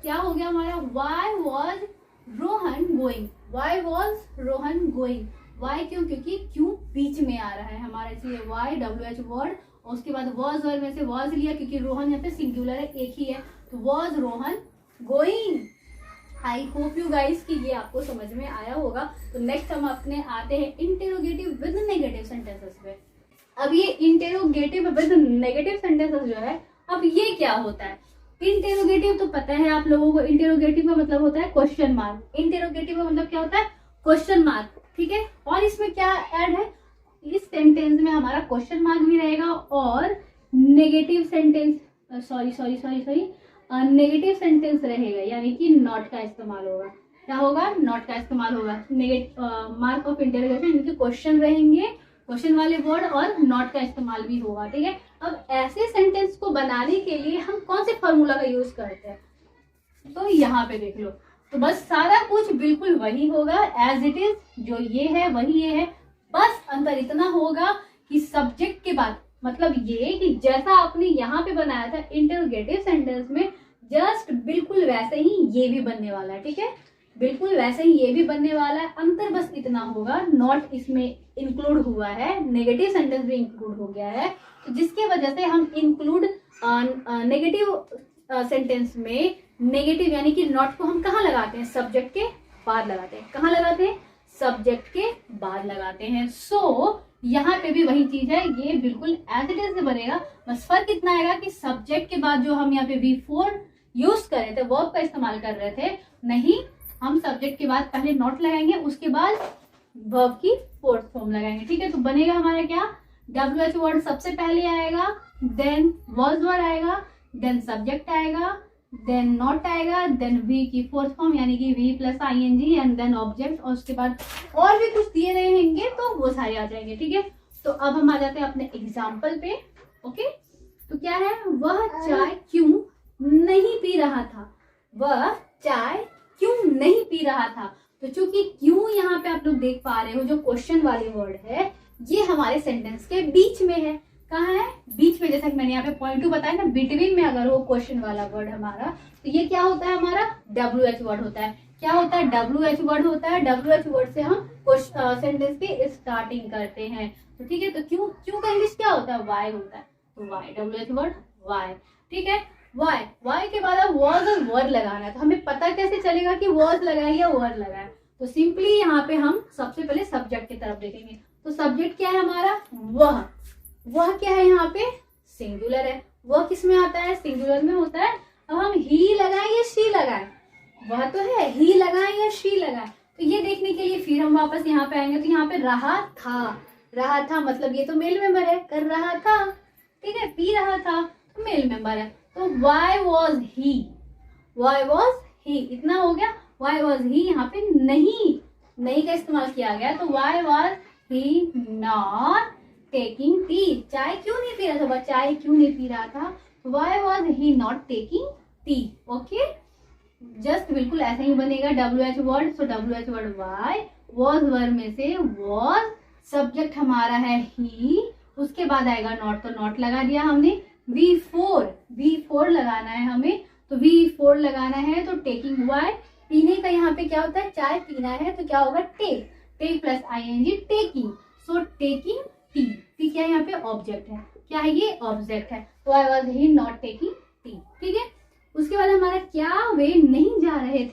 [SPEAKER 1] क्या हो गया हमारा, why was Rohan going, why was Rohan going, why क्यों, क्योंकि क्यों बीच में आ रहा है हमारा, इसलिए वाई WH वर्ड, और उसके बाद वॉज वर्ड में से वॉज लिया, क्योंकि रोहन यहाँ पे सिंगुलर है, एक ही है, तो was Rohan going. I hope you guys कि ये आपको समझ में आया होगा। तो नेक्स्ट हम अपने आते हैं इंटेरोगेटिव विद नेगेटिव सेंटेंसेस पे। अब ये इंटेरोगेटिव विद नेगेटिव सेंटेंसेस जो है अब ये क्या होता है? इंटेरोगेटिव तो पता है आप लोगों को, इंटेरोगेटिव का मतलब होता है क्वेश्चन मार्क। इंटेरोगेटिव का मतलब क्या होता है? क्वेश्चन मार्क, ठीक है। और इसमें क्या ऐड है? इस सेंटेंस में हमारा क्वेश्चन मार्क भी रहेगा और नेगेटिव सेंटेंस, नेगेटिव सेंटेंस रहेगा, यानी कि नॉट का इस्तेमाल होगा। क्या होगा? नॉट का इस्तेमाल होगा। मार्क ऑफ इंटरोगेशन, इनके क्वेश्चन रहेंगे, क्वेश्चन वाले वर्ड, और नॉट का इस्तेमाल भी होगा, ठीक है। अब ऐसे सेंटेंस को बनाने के लिए हम कौन से फॉर्मूला का यूज करते हैं? तो यहाँ पे देख लो, तो बस सारा कुछ बिल्कुल वही होगा एज इट इज, जो ये है वही ये है। बस अंतर इतना होगा कि सब्जेक्ट के बाद, मतलब ये कि जैसा आपने यहाँ पे बनाया था इंटरोगेटिव सेंटेंस में, जस्ट बिल्कुल वैसे ही ये भी बनने वाला है, ठीक है। बिल्कुल वैसे ही ये भी बनने वाला है। अंतर बस इतना होगा, नॉट इसमें इंक्लूड हुआ है, नेगेटिव सेंटेंस भी इंक्लूड हो गया है, तो जिसके वजह से हम इंक्लूड नेगेटिव सेंटेंस में नेगेटिव यानी कि नॉट को हम कहाँ लगाते हैं? सब्जेक्ट के बाद लगाते हैं। कहाँ लगाते हैं? सब्जेक्ट के बाद लगाते हैं। सो यहाँ पे भी वही चीज है, ये बिल्कुल एज इट इज बनेगा। बस फर्क इतना आएगा कि सब्जेक्ट के बाद जो हम यहाँ पे V4 यूज कर रहे थे, वर्ब का इस्तेमाल कर रहे थे, नहीं, हम सब्जेक्ट के बाद पहले नॉट लगाएंगे, उसके बाद वर्ब की फोर्थ फॉर्म लगाएंगे, ठीक है। तो बनेगा हमारा क्या? WH वर्ड सबसे पहले आएगा, देन वॉज वर्ड आएगा, देन सब्जेक्ट आएगा, देन नॉट आएगा, देन वी की फोर्थ फॉर्म यानी कि V plus ING, and then object, और उसके बाद और भी कुछ दिए रहेंगे तो वो सारे आ जाएंगे, ठीक है। तो अब हम आ जाते हैं अपने एग्जाम्पल पे। ओके, तो क्या है? वह चाय क्यों नहीं पी रहा था? वह चाय क्यों नहीं पी रहा था? तो चूंकि क्यों यहाँ पे आप लोग देख पा रहे हो, जो क्वेश्चन वाले वर्ड है, ये हमारे सेंटेंस के बीच में है। कहाँ है? बीच में। जैसा कि मैंने यहाँ पे पॉइंट 2 बताया ना, बिटवीन में अगर वो क्वेश्चन वाला वर्ड हमारा, तो ये क्या होता है? हमारा WH वर्ड होता है। क्या होता है? WH वर्ड होता है। WH वर्ड से हम सेंटेंस की स्टार्टिंग करते हैं, तो ठीक है। तो क्यों का इंग्लिश क्या होता है? वाई होता है। तो वाई, WH वर्ड वाई, ठीक है। वाई के बाद अब वॉज और वर्ड लगाना है। तो हमें पता कैसे चलेगा कि वॉज लगाए या वर्ड लगाए? तो सिंपली यहाँ पे हम सबसे पहले सब्जेक्ट की तरफ देखेंगे। तो सब्जेक्ट क्या है हमारा? वह क्या है? यहाँ पे सिंगुलर है। वह किस में आता है? सिंगुलर में होता है। अब हम ही लगाए या शी लगाए? वह तो है, ही लगाए या शी लगाए? तो ये देखने के लिए फिर हम वापस यहाँ पे आएंगे। तो यहाँ पे रहा था मतलब ये तो मेल मेंबर है, कर रहा था, ठीक है। पी रहा था तो मेल मेंबर है। तो why was he, इतना हो गया। why was he यहाँ पे नहीं का इस्तेमाल किया गया। तो why was he not taking tea? चाय क्यों नहीं पी रहा था? वह चाय क्यों नहीं पी रहा था? why was he not taking tea? Okay, just बिल्कुल ऐसा ही बनेगा। WH word, so WH word why, was word में से was, सब्जेक्ट हमारा है he, उसके बाद आएगा नॉट, तो नॉट लगा दिया हमने। V4 लगाना है हमें, तो V4 लगाना है। तो टेकिंग हुआ है, पीने का यहाँ पे क्या होता है? चाय पीना है, तो क्या होगा? Take plus ING, taking. So taking tea क्या है? यहाँ पे ऑब्जेक्ट है। क्या है ये? ऑब्जेक्ट है। तो I was he not taking tea, ठीक है। उसके बाद हमारा क्या वे नहीं जा रहे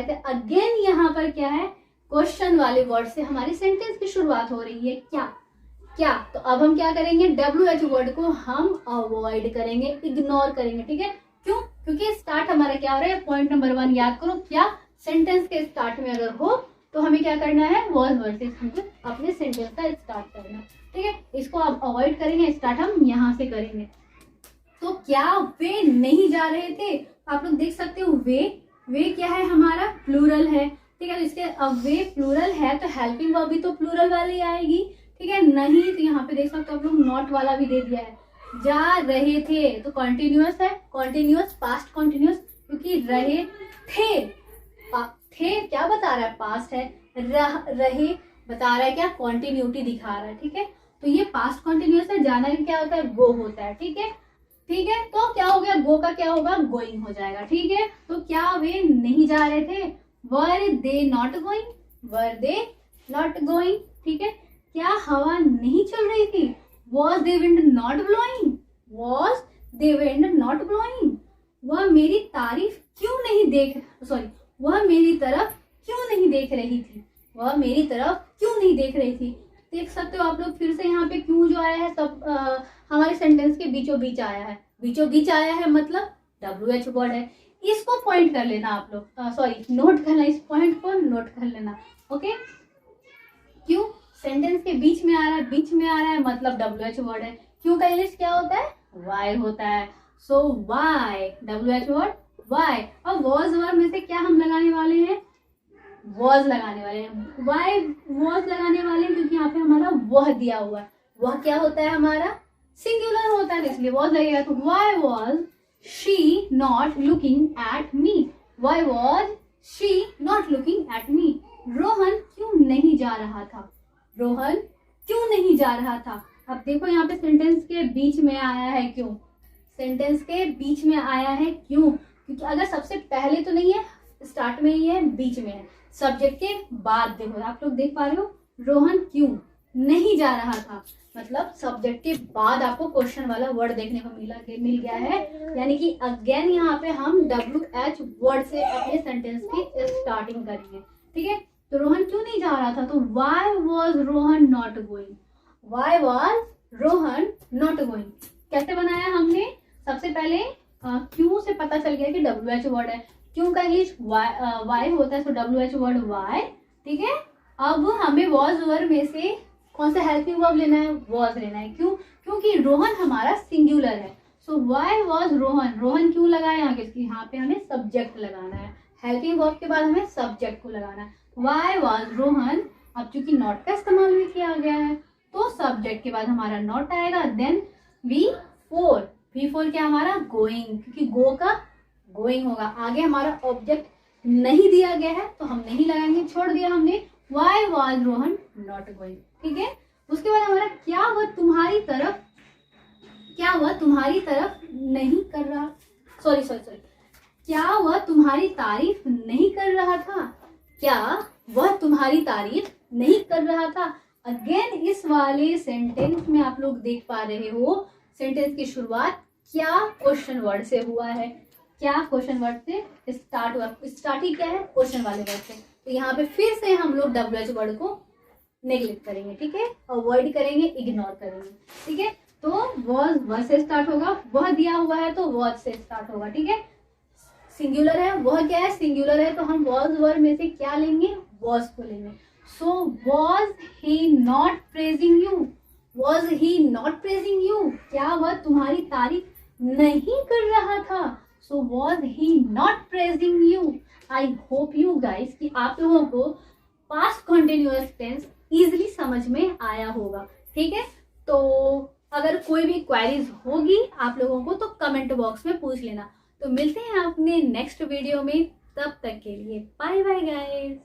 [SPEAKER 1] थे? अगेन यहाँ पर क्या है? क्वेश्चन वाले वर्ड से हमारी सेंटेंस की शुरुआत हो रही है। क्या? तो अब हम क्या करेंगे? WH वर्ड को हम अवॉइड करेंगे, इग्नोर करेंगे, ठीक है। क्यों? क्योंकि स्टार्ट हमारा क्या हो रहा है? पॉइंट नंबर 1 याद करो। क्या? सेंटेंस के स्टार्ट में अगर हो तो हमें क्या करना है? वॉज वर्ड से अपने सेंटेंस का स्टार्ट करना, ठीक है। इसको आप अवॉइड करेंगे, स्टार्ट हम यहाँ से करेंगे। तो क्या वे नहीं जा रहे थे? आप लोग देख सकते हो वे क्या है? हमारा प्लूरल है, ठीक है। तो इसके अब वे प्लूरल है तो हेल्पिंग वर्ब भी तो प्लूरल वाली आएगी, ठीक है। नहीं तो यहाँ पे देख सकते हो आप लोग नॉट वाला भी दे दिया है। जा रहे थे तो कॉन्टिन्यूअस है, कॉन्टिन्यूअस पास्ट कॉन्टिन्यूअस, क्योंकि रहे थे क्या बता रहा है? पास्ट है। रहे बता रहा है क्या? कॉन्टिन्यूटी दिखा रहा है, ठीक है। तो ये पास्ट कॉन्टिन्यूअस है। जाना क्या होता है? गो होता है, ठीक है। तो क्या हो गया? गो का क्या होगा? गोइंग हो जाएगा, ठीक है। तो क्या वे नहीं जा रहे थे? वर दे नॉट गोइंग, ठीक है। क्या हवा नहीं चल रही थी? Was they wind not blowing. वह मेरी तरफ क्यों नहीं देख रही थी? देख सकते हो आप लोग फिर से यहाँ पे क्यों जो आया है सब हमारे सेंटेंस के बीचों बीच आया है, बीचों बीच आया है मतलब WH वर्ड है। इसको पॉइंट कर लेना आप लोग, सॉरी नोट करना, इस पॉइंट को नोट कर लेना। ओके, क्यों सेंटेंस के बीच में आ रहा है, बीच में आ रहा है मतलब WH वर्ड है। क्यों का इंग्लिश क्या होता है, वाई होता है। So Y, WH word Y. अब वॉज वर्ड में से क्या हम लगाने वाले हैं, वॉज लगाने वाले हैं। वाई वॉज लगाने वाले हैं क्योंकि यहाँ पे हमारा वह दिया हुआ है। वह क्या होता है हमारा, सिंगुलर होता है, इसलिए वॉज लगेगा। तो Y was she not looking at me, why was she not looking at मी। रोहन क्यों नहीं जा रहा था, रोहन क्यों नहीं जा रहा था। अब देखो यहाँ पे सेंटेंस के बीच में आया है क्यों, सेंटेंस के बीच में आया है क्यों, क्योंकि अगर सबसे पहले तो नहीं है, स्टार्ट में ही है, बीच में है, सब्जेक्ट के बाद। देखो आप लोग देख पा रहे हो, रोहन क्यों नहीं जा रहा था, मतलब सब्जेक्ट के बाद आपको क्वेश्चन वाला वर्ड देखने को मिल गया है। यानी कि अगेन यहाँ पे हम WH वर्ड से अपने सेंटेंस की स्टार्टिंग करेंगे। ठीक है, तो रोहन क्यों नहीं जा रहा था, तो Y was Rohan not going, why was Rohan not going. कैसे बनाया हमने, सबसे पहले क्यों से पता चल गया कि WH वर्ड है। क्यों का इंग्लिश वाई होता है, तो WH वर्ड वाई। ठीक है, अब हमें वॉज वर्ड में से कौन सा हेल्पिंग वर्ब लेना है, वॉज लेना है। क्यों, क्योंकि रोहन हमारा सिंगुलर है। So why was Rohan, Rohan क्यों लगाया यहाँ, क्योंकि यहाँ पे हमें सब्जेक्ट लगाना है, हेल्पिंग वर्ब के बाद हमें सब्जेक्ट को लगाना है। वाई वॉज रोहन, अब चूंकि नॉट का इस्तेमाल भी किया गया है तो सब्जेक्ट के बाद हमारा नॉट आएगा। देन V4 क्या हमारा, गोइंग, क्योंकि गो का गोइंग होगा। आगे हमारा ऑब्जेक्ट नहीं दिया गया है तो हम नहीं लगाएंगे, छोड़ दिया हमने, Y was Rohan not going. ठीक है, उसके बाद हमारा क्या वह तुम्हारी तरफ, क्या वह तुम्हारी तरफ नहीं कर रहा, सॉरी क्या वह तुम्हारी तारीफ नहीं कर रहा था, क्या वह तुम्हारी तारीफ नहीं कर रहा था। अगेन इस वाले सेंटेंस में आप लोग देख पा रहे हो, सेंटेंस की शुरुआत क्या क्वेश्चन वर्ड से हुआ है, क्या क्वेश्चन वर्ड से स्टार्ट हुआ, स्टार्टिंग क्या है, क्वेश्चन वाले वर्ड से। तो यहाँ पे फिर से हम लोग WH वर्ड को नेग्लेक्ट करेंगे। ठीक है, अवॉइड करेंगे, इग्नोर करेंगे। ठीक है, तो वॉज से स्टार्ट होगा, वह दिया हुआ है तो वॉज से स्टार्ट होगा। ठीक है, सिंगुलर है, वह क्या है, सिंगुलर है, तो हम वॉज वर्ड में से क्या लेंगे, वॉज को लेंगे। So was he not praising you, was he not praising you, क्या वह तुम्हारी तारीफ नहीं कर रहा था। So was he not praising you. I hope you guys कि आप लोगों को पास्ट कंटिन्यूअस टेंस इजिली समझ में आया होगा। ठीक है, तो अगर कोई भी क्वेरीज होगी आप लोगों को तो कमेंट बॉक्स में पूछ लेना। तो मिलते हैं अपने नेक्स्ट वीडियो में, तब तक के लिए बाय बाय गाइस।